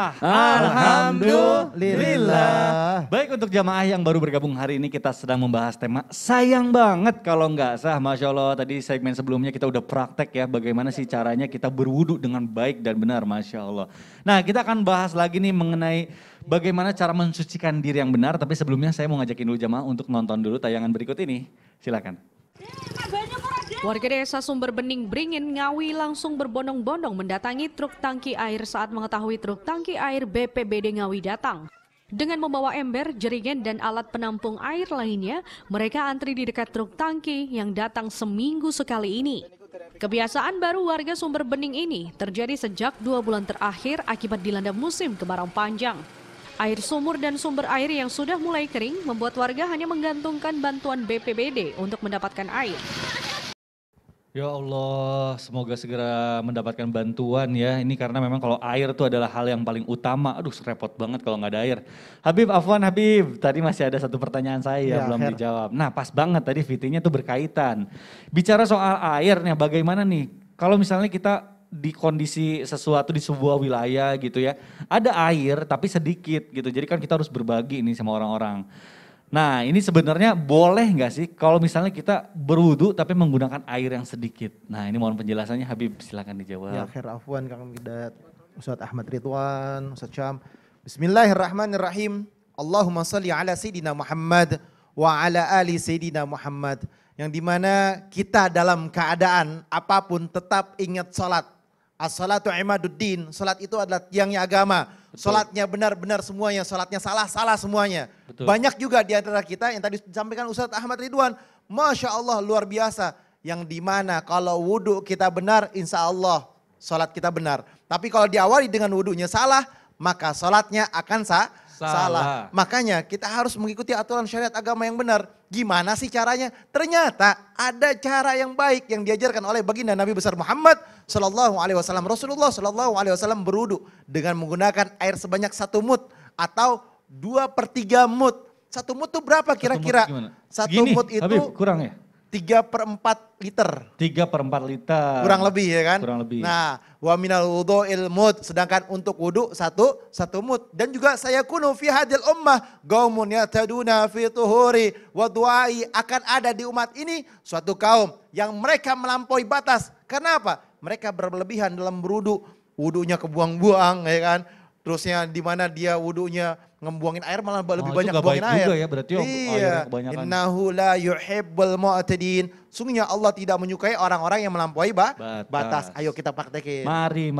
Bismillah. Alhamdulillah. Baik, untuk jamaah yang baru bergabung hari ini kita sedang membahas tema sayang banget kalau nggak sah. Masya Allah, tadi segmen sebelumnya kita udah praktek ya bagaimana sih caranya kita berwudu dengan baik dan benar, Masya Allah. Nah, kita akan bahas lagi nih mengenai bagaimana cara mensucikan diri yang benar. Tapi sebelumnya saya mau ngajakin dulu jamaah untuk nonton dulu tayangan berikut ini. Silakan. Warga desa Sumber Bening Bringin, Ngawi langsung berbondong-bondong mendatangi truk tangki air saat mengetahui truk tangki air BPBD Ngawi datang. Dengan membawa ember, jerigen, dan alat penampung air lainnya, mereka antri di dekat truk tangki yang datang seminggu sekali ini. Kebiasaan baru warga Sumber Bening ini terjadi sejak 2 bulan terakhir akibat dilanda musim kemarau panjang. Air sumur dan sumber air yang sudah mulai kering membuat warga hanya menggantungkan bantuan BPBD untuk mendapatkan air. Ya Allah, semoga segera mendapatkan bantuan ya. Ini karena memang kalau air itu adalah hal yang paling utama. Aduh, repot banget kalau nggak ada air. Habib, Afwan Habib, tadi masih ada satu pertanyaan saya belum dijawab. Nah, pas banget tadi VT-nya tuh berkaitan. Bicara soal airnya, bagaimana nih? Kalau misalnya kita di kondisi sesuatu di sebuah wilayah gitu ya, ada air tapi sedikit gitu. Jadi kan kita harus berbagi ini sama orang-orang. Nah, ini sebenarnya boleh nggak sih kalau misalnya kita berwudu tapi menggunakan air yang sedikit? Nah, ini mohon penjelasannya Habib, silakan dijawab. Ya, khair afwan Kang Midat, Ustadz Ahmad Ridwan, Ustadz Syam. Bismillahirrahmanirrahim. Allahumma salli ala Sayyidina Muhammad wa ala ali Sayyidina Muhammad. Yang dimana kita dalam keadaan apapun tetap ingat salat. As-salatu imaduddin, salat itu adalah tiangnya agama. Betul. Salatnya benar-benar semuanya, salatnya salah-salah semuanya. Betul. Banyak juga di antara kita yang tadi disampaikan Ustadz Ahmad Ridwan, Masya Allah luar biasa. Yang dimana kalau wudhu kita benar, insya Allah salat kita benar. Tapi kalau diawali dengan wudhunya salah, maka salatnya akan salah. Makanya kita harus mengikuti aturan syariat agama yang benar. Gimana sih caranya? Ternyata ada cara yang baik yang diajarkan oleh baginda Nabi besar Muhammad Sallallahu Alaihi Wasallam. Rasulullah Sallallahu Alaihi Wasallam berwudu dengan menggunakan air sebanyak 1 mut atau 2/3 mut. 1 mut itu berapa kira-kira? 1 mut itu Habib, kurang ya? 3/4 liter. 3/4 liter. Kurang lebih ya kan? Kurang lebih. Nah, wa minal wudhu'il mut, sedangkan untuk wudu satu mut. Dan juga saya kunu fi hadil ummah qaumun yataduna fi tuhuri wa du'ai, akan ada di umat ini suatu kaum yang mereka melampaui batas. Kenapa? Mereka berlebihan dalam berwudu. Wudunya kebuang-buang ya kan? Terusnya di mana dia wudunya ngembuangin air malah lebih banyak buangin air. Juga ya berarti iya. Kebanyakan. Innahu la yuhibbul mu'tadin. Sungguhnya Allah tidak menyukai orang-orang yang melampaui batas. Ayo kita praktekin. Mari.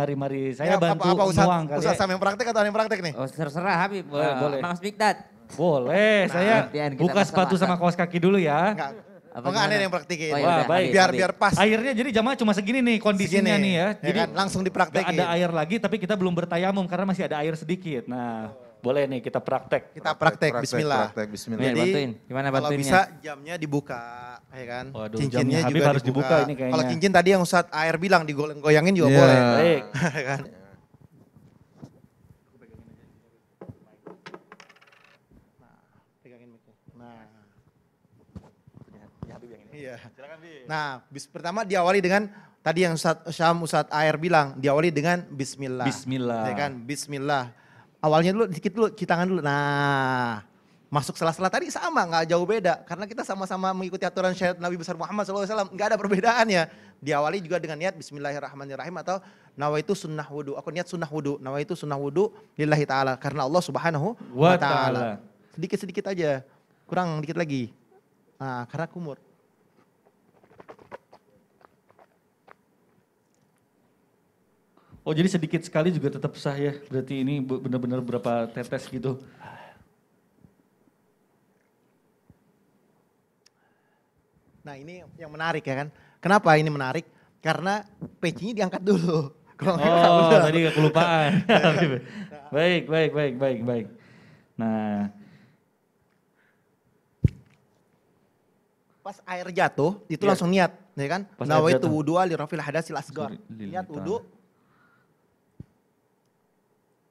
Saya bantu nuang kali. Ustaz sama yang praktek atau yang praktek nih? Oh, terserah Habib. Boleh. Mas Mikdad. Boleh, saya buka sepatu sama kaos kaki dulu ya. Enggak ada yang praktekin. Oh, Wah, baik. Biar pas. Airnya jadi jamaah cuma segini nih kondisinya nih ya. Jadi kan, langsung dipraktekin. Gak ada air lagi tapi kita belum bertayamum karena masih ada air sedikit. Nah, boleh nih kita praktek. Kita praktek, bismillah. Bismillah. Jadi bantuin. Gimana kalau bantuinnya? bisa jamnya dibuka, ya kan? Waduh, cincinnya jamnya juga Habib harus dibuka ini kayaknya. Kalau cincin tadi yang Ustadz AR bilang digoyangin juga boleh. Baik. kan? Iya. Nah, pertama diawali dengan tadi yang Ustadz AR bilang, diawali dengan bismillah. Bismillah. Ya kan? Bismillah. Awalnya dulu dikit dulu, cuci tangan dulu. Nah, masuk sela-sela tadi sama, nggak jauh beda. Karena kita sama-sama mengikuti aturan syariat Nabi besar Muhammad SAW, nggak ada perbedaannya. Diawali juga dengan niat Bismillahirrahmanirrahim atau nawaitu sunnah wudu. Aku niat sunnah wudu, nawaitu sunnah wudu lillahi ta'ala. Karena Allah subhanahu wa ta'ala. Sedikit-sedikit aja, kurang dikit lagi. Nah, karena kumur. Oh jadi sedikit sekali juga tetap sah ya, berarti ini benar-benar berapa tetes gitu. Nah ini yang menarik ya kan, kenapa ini menarik? Karena pecinya diangkat dulu. Oh tadi kelupaan. Baik. Nah. Pas air jatuh itu langsung niat ya kan. Nawaitu wudu'a li rafil hadasil asgar. Niat wudu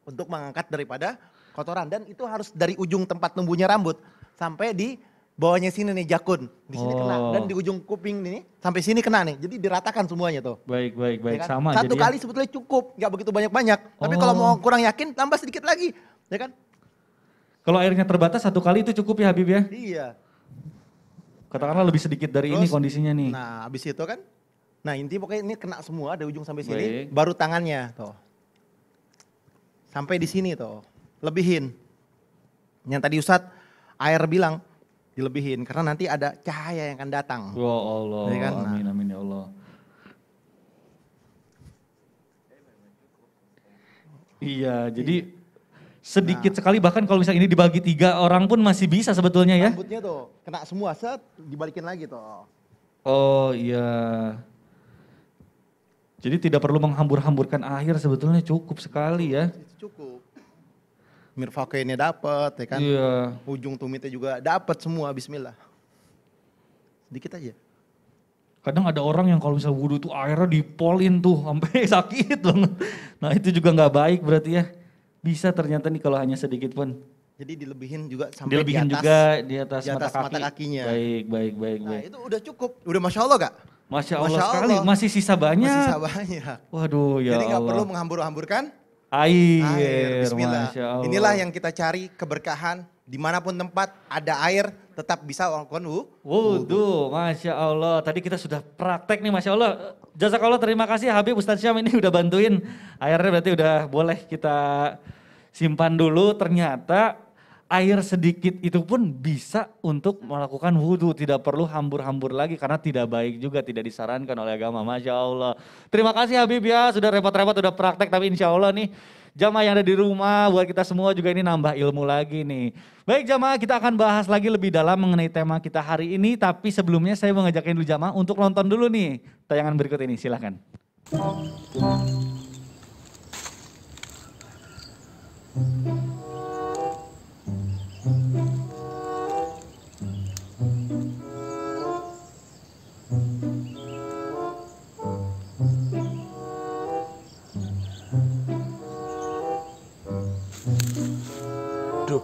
untuk mengangkat daripada kotoran dan itu harus dari ujung tempat tumbuhnya rambut sampai di bawahnya sini nih jakun, di sini kena Oh. dan di ujung kuping ini sampai sini kena nih. Jadi diratakan semuanya tuh. Baik, Ya kan? sama Satu jadi ya. kali sebetulnya cukup, nggak begitu banyak-banyak. Tapi kalau Oh. mau kurang yakin tambah sedikit lagi, ya kan? Kalau airnya terbatas 1 kali itu cukup ya Habib ya? Iya. Katakanlah lebih sedikit dari ini Terus, kondisinya nih. Nah, habis itu kan, nah inti pokoknya ini kena semua dari ujung sampai sini, Baik. baru tangannya tuh. Sampai di sini tuh, lebihin. Yang tadi Ustadz air bilang dilebihin karena nanti ada cahaya yang akan datang. Ya Allah, Ya kan? amin amin ya Allah. Iya, jadi sedikit sekali bahkan kalau misalnya ini dibagi 3 orang pun masih bisa sebetulnya ya. Rambutnya tuh kena semua, set dibalikin lagi tuh. Oh iya. Jadi tidak perlu menghambur-hamburkan air sebetulnya cukup sekali ya. Itu cukup. Mirfaqainnya dapat, ya kan? Iya. Ujung tumitnya juga dapat semua, bismillah. Sedikit aja. Kadang ada orang yang kalau misalnya wudhu tuh airnya dipolin tuh sampai sakit banget. Nah itu juga nggak baik berarti ya. Bisa ternyata nih kalau hanya sedikit pun. Jadi dilebihin juga sampai Dilebihin di atas, juga di atas, di atas mata, mata kakinya. Baik, baik, baik, Nah baik. itu udah cukup, udah Masya Allah Kak? Masya Allah Masya sekali, Allah. masih sisa banyak. Masih sisa banyak. Waduh ya Jadi nggak Allah. perlu menghambur-hamburkan Air, bismillah. Masya Allah. Inilah yang kita cari keberkahan, dimanapun tempat ada air tetap bisa melakukan Wudhu, Masya Allah. Tadi kita sudah praktek nih Masya Allah. Jazakallah, terima kasih Habib Ustadz Syam ini udah bantuin. Airnya berarti udah boleh kita simpan dulu. Ternyata air sedikit itu pun bisa untuk melakukan wudhu. Tidak perlu hambur-hambur lagi karena tidak baik juga, tidak disarankan oleh agama. Masya Allah. Terima kasih Habib ya, sudah repot-repot udah praktek tapi insya Allah nih jamaah yang ada di rumah, buat kita semua juga ini nambah ilmu lagi nih. Baik jamaah, kita akan bahas lagi lebih dalam mengenai tema kita hari ini. Tapi sebelumnya saya mau ngajakin dulu jamaah untuk nonton dulu nih tayangan berikut ini, silahkan. Duh.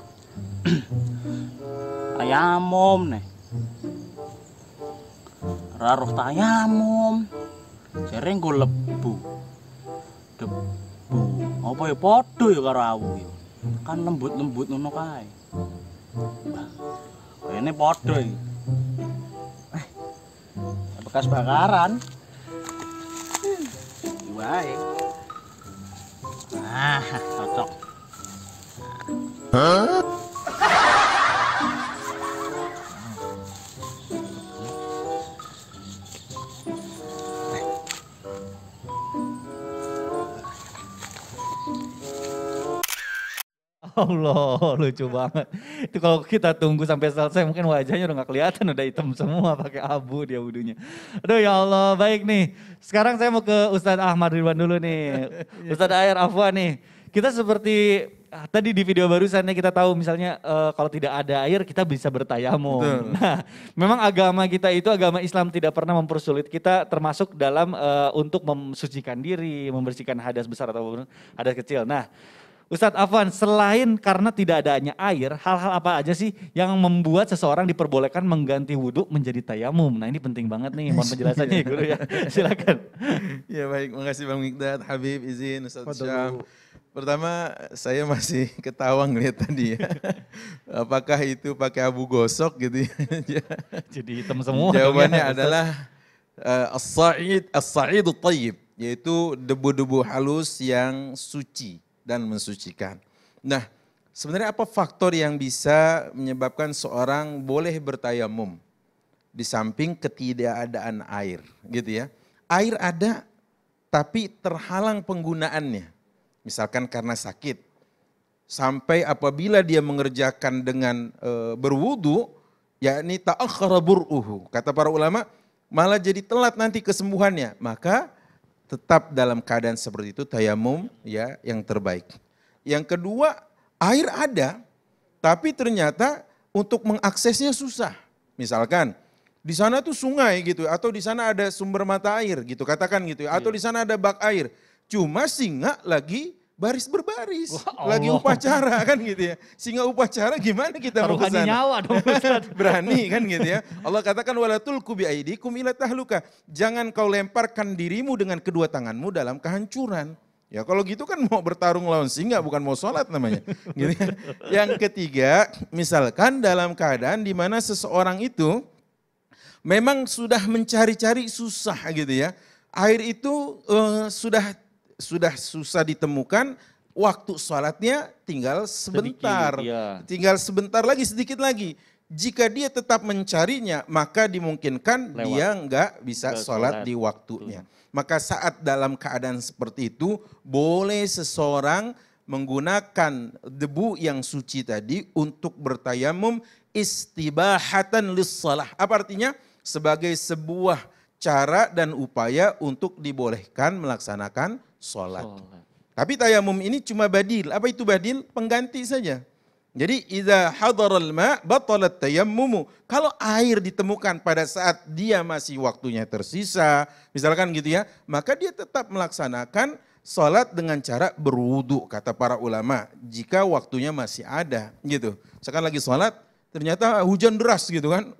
Tayamum nih. Raruh tayamum. Sering gue lebu. Debu. Apa ya podo ya karo awu ya. Kan lembut-lembut ngono kae. Ini podo iki. Bekas bakaran. Wae. Ah, cocok. Allah, lucu banget. Itu kalau kita tunggu sampai selesai mungkin wajahnya udah gak kelihatan, udah hitam semua pakai abu dia wudhunya. Aduh ya Allah, baik nih. Sekarang saya mau ke Ustadz Ahmad Ridwan dulu nih. Ustadz Ayer Afwan nih. Kita seperti tadi di video barusannya kita tahu misalnya kalau tidak ada air kita bisa bertayamum. Betul. Nah, memang agama kita itu agama Islam tidak pernah mempersulit kita termasuk dalam untuk mensucikan diri, membersihkan hadas besar ataupun hadas kecil. Nah, Ustadz Afwan, selain karena tidak adanya air, hal-hal apa aja sih yang membuat seseorang diperbolehkan mengganti wudhu menjadi tayamum? Nah ini penting banget nih, mohon penjelasannya ya guru ya. Silakan. Ya baik, makasih Bang Mikdad, Habib, izin, Ustaz Fadol. Syam. Pertama saya masih ketawa ngeliat tadi ya. Apakah itu pakai abu gosok gitu ya. Jadi hitam semua. Jawabannya dong ya, Ustadz. adalah as-sa'id tayyib, yaitu debu-debu halus yang suci dan mensucikan. Nah, sebenarnya apa faktor yang bisa menyebabkan seorang boleh bertayamum di samping ketidakadaan air, gitu ya. Air ada tapi terhalang penggunaannya. Misalkan karena sakit. Sampai apabila dia mengerjakan dengan berwudu, yakni ta'akhkhara bur'uhu. Kata para ulama, malah jadi telat nanti kesembuhannya. Maka tetap dalam keadaan seperti itu tayamum ya yang terbaik. Yang kedua, air ada tapi ternyata untuk mengaksesnya susah. Misalkan di sana tuh sungai gitu atau di sana ada sumber mata air gitu katakan gitu ya, atau di sana ada bak air. Cuma singa lagi baris berbaris, Wah, lagi Allah. upacara kan gitu ya. Sehingga upacara gimana kita mau ke Taruhannya sana? nyawa dong Ustaz. Berani kan gitu ya. Allah katakan wala tulqu biaidikum ila tahluka. Jangan kau lemparkan dirimu dengan kedua tanganmu dalam kehancuran. Ya kalau gitu kan mau bertarung lawan singa bukan mau sholat namanya. Gitu ya. Yang ketiga, misalkan dalam keadaan di mana seseorang itu memang sudah mencari-cari susah gitu ya. Air itu sudah susah ditemukan, waktu sholatnya tinggal sebentar. Sedikit, ya. Tinggal sebentar lagi, sedikit lagi. Jika dia tetap mencarinya, maka dimungkinkan Lewat. dia nggak bisa Nggak sholat sholat. di waktunya. Maka saat dalam keadaan seperti itu, boleh seseorang menggunakan debu yang suci tadi untuk bertayamum istibahatan lis-shalah. Apa artinya? Sebagai sebuah cara dan upaya untuk dibolehkan melaksanakan sholat. Tapi tayamum ini cuma badil. Apa itu badil? Pengganti saja. Jadi idza hadaral ma batalat tayammumu. Kalau air ditemukan pada saat dia masih waktunya tersisa, misalkan gitu ya, maka dia tetap melaksanakan sholat dengan cara berwudu kata para ulama. Jika waktunya masih ada gitu. Misalkan lagi sholat, ternyata hujan deras gitu kan,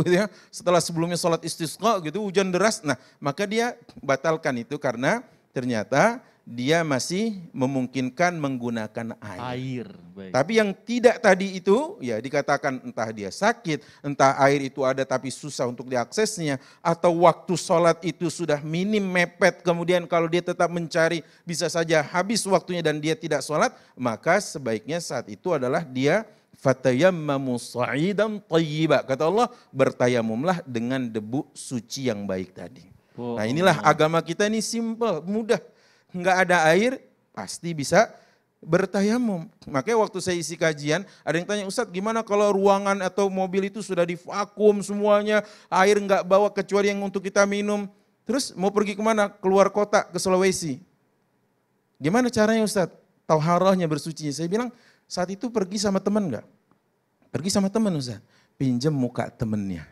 gitu ya. Setelah sebelumnya sholat istisqa gitu, hujan deras. Nah maka dia batalkan itu karena ternyata dia masih memungkinkan menggunakan air. Baik. Tapi yang tidak tadi itu ya dikatakan entah dia sakit, entah air itu ada tapi susah untuk diaksesnya, atau waktu sholat itu sudah minim mepet, kemudian kalau dia tetap mencari bisa saja habis waktunya dan dia tidak sholat, maka sebaiknya saat itu adalah dia fatayammamu sa'idan thayyiba. Kata Allah, bertayamumlah dengan debu suci yang baik tadi. Nah inilah agama kita ini simple, mudah. Enggak ada air, pasti bisa bertayamum. Makanya waktu saya isi kajian, ada yang tanya, Ustadz gimana kalau ruangan atau mobil itu sudah divakum semuanya, air enggak bawa kecuali yang untuk kita minum. Terus mau pergi kemana? Keluar kota, ke Sulawesi. Gimana caranya Ustadz? Tauharahnya bersuci. Saya bilang, saat itu pergi sama teman enggak? Pergi sama teman Ustadz. Pinjam muka temennya.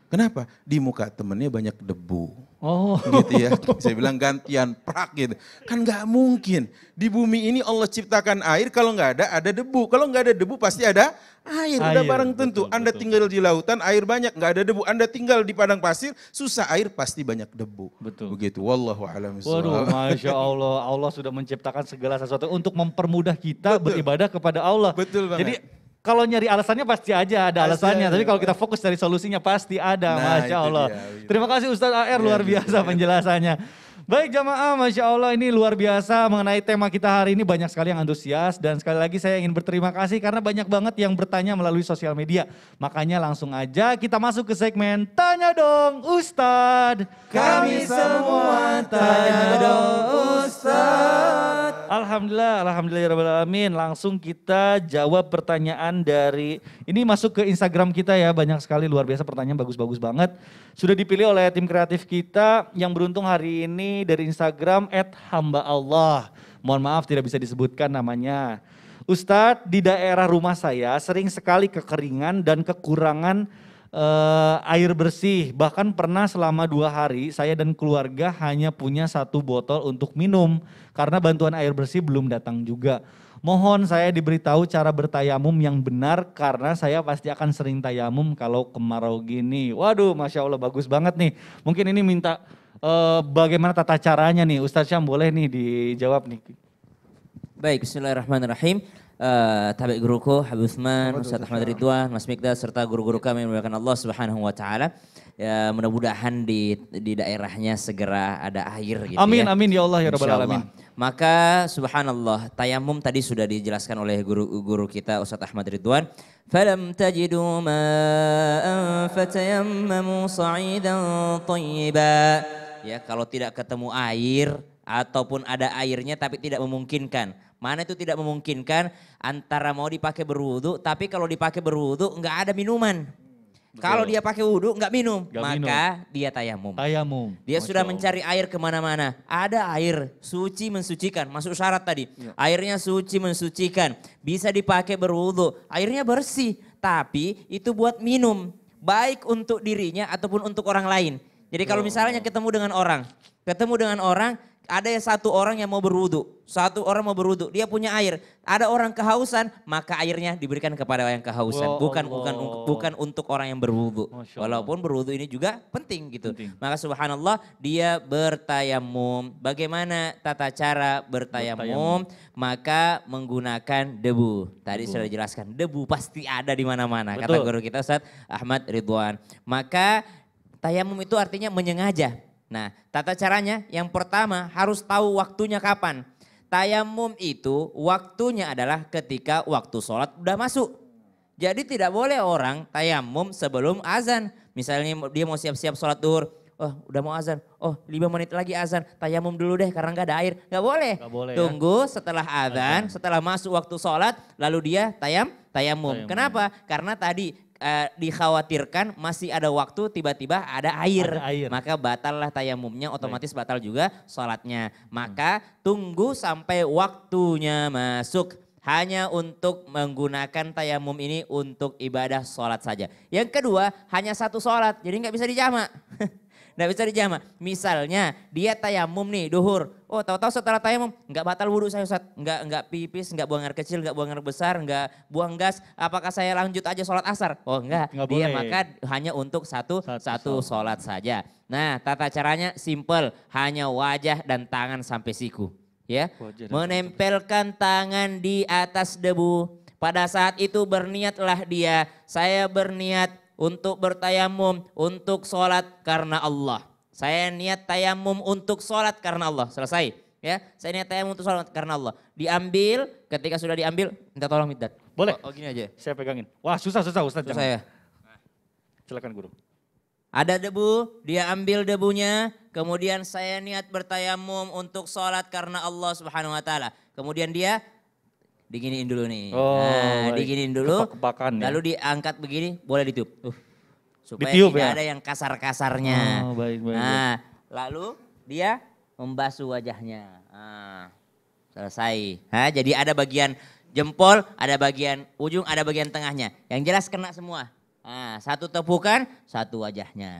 Kenapa? Di muka temennya banyak debu. Oh. Gitu ya. Saya bilang gantian prak gitu. Kan nggak mungkin. Di bumi ini Allah ciptakan air, kalau nggak ada debu. Kalau nggak ada debu pasti ada air. Udah Air, barang tentu. betul, Anda betul. tinggal di lautan, air banyak, nggak ada debu. Anda tinggal di padang pasir, susah air, pasti banyak debu. Betul. Begitu. Wallahu a'lam bishawab. Waduh, Masya Allah. Allah sudah menciptakan segala sesuatu untuk mempermudah kita beribadah kepada Allah. Betul banget. Jadi kalau nyari alasannya pasti aja ada Pasti alasannya. ada. Tapi kalau kita fokus dari solusinya pasti ada. Nah, Masya itu Allah. dia. Terima kasih Ustadz AR, luar biasa penjelasannya. Baik jamaah, Masya Allah ini luar biasa mengenai tema kita hari ini, banyak sekali yang antusias. Dan sekali lagi saya ingin berterima kasih karena banyak banget yang bertanya melalui sosial media. Makanya langsung aja kita masuk ke segmen Tanya Dong Ustadz. Kami semua tanya dong Ustadz. Alhamdulillahirrahmanirrahim. Langsung kita jawab pertanyaan dari, ini masuk ke Instagram kita ya, banyak sekali luar biasa pertanyaan bagus-bagus banget. Sudah dipilih oleh tim kreatif kita yang beruntung hari ini dari Instagram @hamba_Allah. Mohon maaf tidak bisa disebutkan namanya. Ustadz, di daerah rumah saya sering sekali kekeringan dan kekurangan air bersih. Bahkan pernah selama 2 hari saya dan keluarga hanya punya 1 botol untuk minum. Karena bantuan air bersih belum datang juga. Mohon saya diberitahu cara bertayamum yang benar karena saya pasti akan sering tayamum kalau kemarau gini. Waduh, Masya Allah bagus banget nih. Mungkin ini minta bagaimana tata caranya nih. Ustadz Syam boleh nih dijawab nih. Baik, bismillahirrahmanirrahim. Tabi guruku Habib Utsman, Ustaz Ahmad Ridwan, Mas Mikdad serta guru-guru kami yang dimuliakan Allah Subhanahu wa taala. Ya, mudah-mudahan di daerahnya segera ada air gitu Amin, ya. amin ya Allah ya Rabbal Insya Allah. Alamin. Maka subhanallah, tayamum tadi sudah dijelaskan oleh guru kita Ustaz Ahmad Ridwan. Falam tajidu ma'an fatayammamu sa'idan thayyiba. Ya, kalau tidak ketemu air ataupun ada airnya tapi tidak memungkinkan. Mana itu tidak memungkinkan? Antara mau dipakai berwudu, tapi kalau dipakai berwudu enggak ada minuman. Kalau dia pakai wudu enggak minum, Nggak maka dia tayamum. Tayamum. Dia Masya sudah Allah. mencari air kemana-mana. Ada air, suci mensucikan, masuk syarat tadi. Airnya suci mensucikan, bisa dipakai berwudu. Airnya bersih, tapi itu buat minum. Baik untuk dirinya ataupun untuk orang lain. Jadi kalau misalnya ketemu dengan orang, ada satu orang yang mau berwudu, dia punya air. Ada orang kehausan, maka airnya diberikan kepada yang kehausan, bukan untuk orang yang berwudu. Walaupun berwudu ini juga penting gitu. Maka subhanallah dia bertayamum. Bagaimana tata cara bertayamum? Maka menggunakan debu. Tadi sudah dijelaskan, debu pasti ada di mana-mana. Kata guru kita Ustaz Ahmad Ridwan. Maka tayamum itu artinya menyengaja. Nah, tata caranya yang pertama harus tahu waktunya kapan. Tayamum itu waktunya adalah ketika waktu sholat udah masuk. Jadi tidak boleh orang tayamum sebelum azan. Misalnya dia mau siap-siap sholat duhur. Oh udah mau azan, 5 menit lagi azan, tayamum dulu deh karena nggak ada air. Nggak boleh, tunggu setelah azan, setelah masuk waktu sholat lalu dia tayamum. Kenapa? Karena tadi dikhawatirkan masih ada waktu tiba-tiba ada air. Maka batallah tayamumnya, otomatis batal juga sholatnya. Maka tunggu sampai waktunya masuk. Hanya untuk menggunakan tayamum ini untuk ibadah sholat saja. Yang kedua hanya satu sholat, jadi nggak bisa dijamak. Nggak bisa dijamak. Misalnya dia tayamum nih duhur. Oh tahu-tahu setelah tayamum nggak batal wudhu saya Ustaz. Nggak pipis, nggak buang air kecil, nggak buang air besar, nggak buang gas. Apakah saya lanjut aja sholat asar? Oh enggak. Dia boleh. Maka hanya untuk satu sholat saja. Nah tata caranya simple. Hanya wajah dan tangan sampai siku. Ya, menempelkan tangan di atas debu. Pada saat itu berniatlah dia. Saya berniat untuk bertayamum, untuk sholat karena Allah. Saya niat tayamum untuk sholat karena Allah. Selesai. Ya, saya niat tayamum untuk sholat karena Allah. Diambil, ketika sudah diambil, minta tolong Mihdad. Boleh? Oh gini aja. Saya pegangin. Wah susah Ustaz. Susah ya? Silakan guru. Ada debu, dia ambil debunya. Kemudian saya niat bertayamum untuk sholat karena Allah Subhanahu Wa Taala. Kemudian dia diginiin dulu nih. Diginiin dulu. Lalu diangkat begini, boleh ditiup. Supaya ditiup, tidak ada yang kasar-kasarnya. Baik. Lalu dia membasuh wajahnya. Selesai. Jadi ada bagian jempol, ada bagian ujung, ada bagian tengahnya. Yang jelas kena semua. Satu tepukan, satu wajahnya.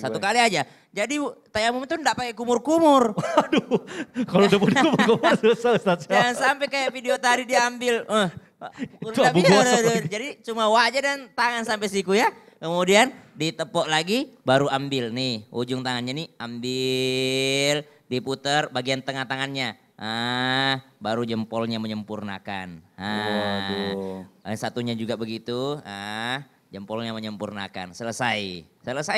Satu kali aja. Jadi tayamum itu enggak pakai kumur-kumur. Waduh, kalau udah mau kumur susah Ustaz. Jangan sampai kayak video tadi diambil. Jadi cuma wajah dan tangan sampai siku ya. Kemudian ditepuk lagi, baru ambil nih. Ujung tangannya nih ambil, diputar bagian tengah tangannya. Baru jempolnya menyempurnakan. Satunya juga begitu. Jempolnya menyempurnakan. Selesai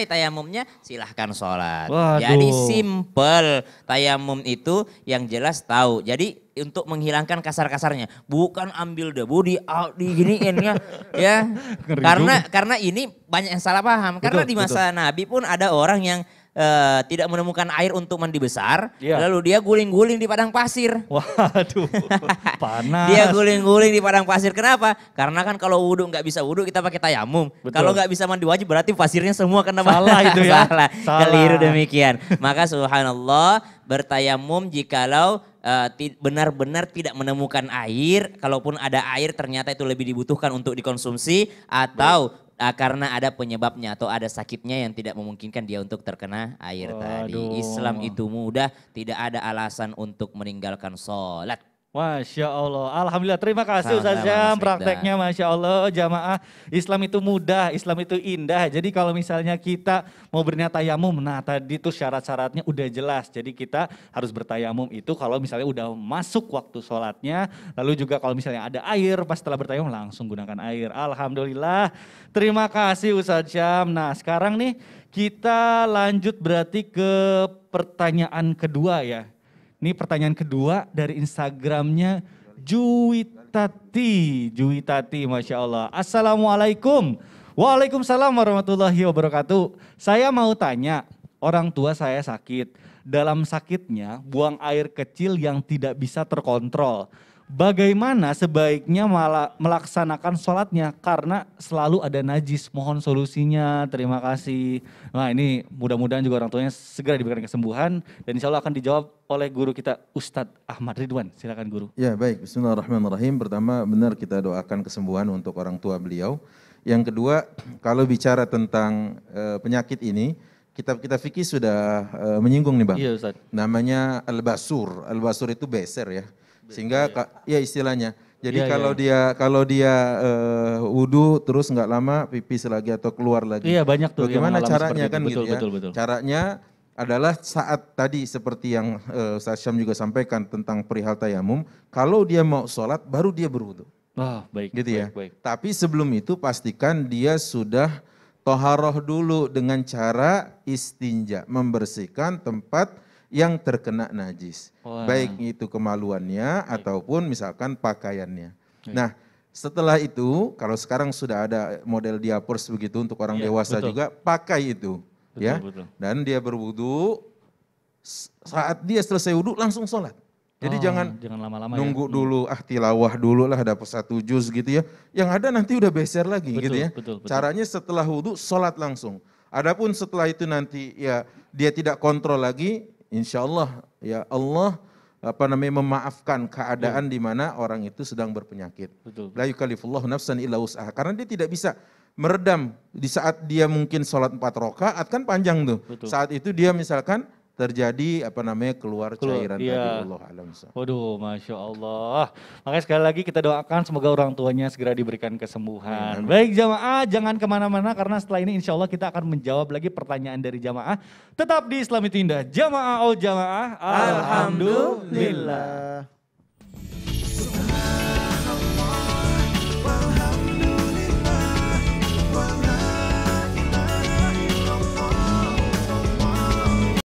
tayamumnya, silahkan sholat. Jadi simple tayamum itu yang jelas tahu. Jadi untuk menghilangkan kasar-kasarnya, bukan ambil debu diginiin ya. Karena ini banyak yang salah paham. Karena di masa Nabi pun ada orang yang tidak menemukan air untuk mandi besar, lalu dia guling-guling di padang pasir. Waduh, panas. Dia guling-guling di padang pasir. Kenapa? Karena kan kalau wudhu nggak bisa wudhu kita pakai tayamum. Kalau nggak bisa mandi wajib berarti pasirnya semua kena salah itu ya. Salah. Keliru demikian. Maka subhanallah bertayamum jikalau benar-benar tidak menemukan air, kalaupun ada air ternyata itu lebih dibutuhkan untuk dikonsumsi atau karena ada penyebabnya atau ada sakitnya yang tidak memungkinkan dia untuk terkena air tadi. Islam itu mudah, tidak ada alasan untuk meninggalkan sholat. Masya Allah, alhamdulillah, terima kasih Ustaz Syam, prakteknya Masya Allah, jamaah. Islam itu mudah, Islam itu indah. Jadi kalau misalnya kita mau berniat tayamum, nah tadi tuh syarat-syaratnya udah jelas. Jadi kita harus bertayamum itu kalau misalnya udah masuk waktu sholatnya. Lalu juga kalau misalnya ada air, pas setelah bertayamum langsung gunakan air. Alhamdulillah, terima kasih Ustaz Syam. Nah sekarang nih kita lanjut berarti ke pertanyaan kedua ya. Ini pertanyaan kedua dari Instagramnya Juwitati, Masya Allah. Assalamualaikum. Waalaikumsalam warahmatullahi wabarakatuh. Saya mau tanya, orang tua saya sakit. Dalam sakitnya buang air kecil yang tidak bisa terkontrol. Bagaimana sebaiknya melaksanakan sholatnya karena selalu ada najis. Mohon solusinya, terima kasih. Nah ini mudah-mudahan juga orang tuanya segera diberikan kesembuhan dan insya Allah akan dijawab oleh guru kita Ustadz Ahmad Ridwan. Silakan guru. Ya baik, bismillahirrahmanirrahim. Pertama benar kita doakan kesembuhan untuk orang tua beliau. Yang kedua kalau bicara tentang penyakit ini kitab-kitab fikih sudah menyinggung nih Bang. Iya Ustaz. Namanya al-basur. Al-basur itu beser ya. Sehingga ya istilahnya. Jadi Iya, kalau dia wudu terus nggak lama pipis lagi atau keluar lagi. Iya banyak tuh yang Bagaimana mengalami caranya seperti kan itu. gitu ya. Betul. Caranya adalah saat tadi seperti yang Ustaz Syam juga sampaikan tentang perihal tayamum. Kalau dia mau sholat baru dia berwudu. Wah baik. Gitu ya. Baik. Tapi sebelum itu pastikan dia sudah toharoh dulu dengan cara istinja. Membersihkan tempat yang terkena najis. Wah. Baik itu kemaluannya ataupun misalkan pakaiannya. Nah setelah itu kalau sekarang sudah ada model diapers begitu untuk orang Iya, dewasa betul. juga pakai itu. Betul. Dan dia berwudu, saat dia selesai wudu langsung sholat. Jadi jangan lama-lama nunggu ya. dulu, tilawah dulu lah dapat 1 juz gitu ya. Yang ada nanti udah beser lagi Betul, gitu ya. betul. Caranya setelah wudu sholat langsung. Adapun setelah itu nanti ya dia tidak kontrol lagi, insya Allah ya Allah memaafkan keadaan di mana orang itu sedang berpenyakit. Betul. La yukallifullahu nafsan illa wus'aha. Karena dia tidak bisa meredam di saat dia mungkin sholat 4 rakaat kan panjang tuh. Betul. Saat itu dia misalkan terjadi keluar cairan tadi. iya. Allah alam. Waduh, Masya Allah. Makanya sekali lagi kita doakan semoga orang tuanya segera diberikan kesembuhan. Baik jamaah, jangan kemana-mana karena setelah ini insya Allah kita akan menjawab lagi pertanyaan dari jamaah. Tetap di Islam itu Indah. Jamaah Jamaah. Alhamdulillah.